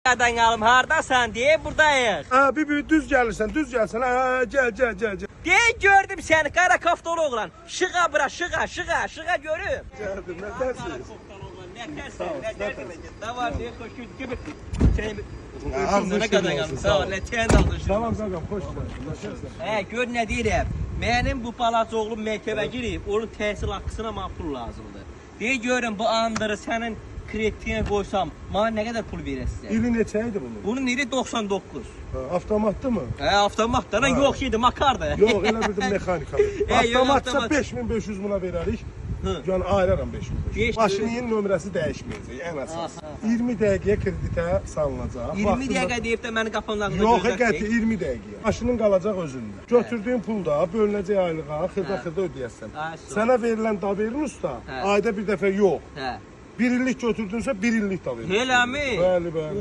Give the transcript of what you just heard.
Qadan alım hardasan deyə buradayıq. Bir düz gəlirsən, düz gəlsən. Gəl. Deyə gördüm səni qara kaftolu oğlan. Şığa bura, şığa görüm. Gəldim, nə tərsin? Ne dersin? Ne var diye koşuyor gibi. Ağzın Ne kadar kaldı? Sağ ol. Letiyen aldı. Tamam, hoş geldin. Gör ne deyirəm. Mənim bu balaca oğlum məktəbə girib, onun təhsil haqqısına mənə pul lazımdır. Deyə görün bu andırı sənin kreditinə qoysam, mənə nə qədər pul verəsiz? İli neçə idi bunun? Bunun iri 99. Avtomatlı mı? Avtomatdan yox idi, makardı. Yox, elə bir də mexanikalı. Avtomatsa 5500 buna verərik. Yəni ayıraram 5500. Maşının nömrəsi dəyişməyəcək ən əsas. 20 dəqiqəyə kreditə salınacaq. 20 dəqiqə deyib də məni qapının ağzına yox, qəti 20 dəqiqəyə. Maşının qalacaq özündə. Götürdüyün pul da bölünəcək aylığa, xırda ödəyəsən. Sənə verilən daverin usta ayda bir dəfə yox. 1 illik götürdünsə 1 illik da verir. Eləmi? Bəli.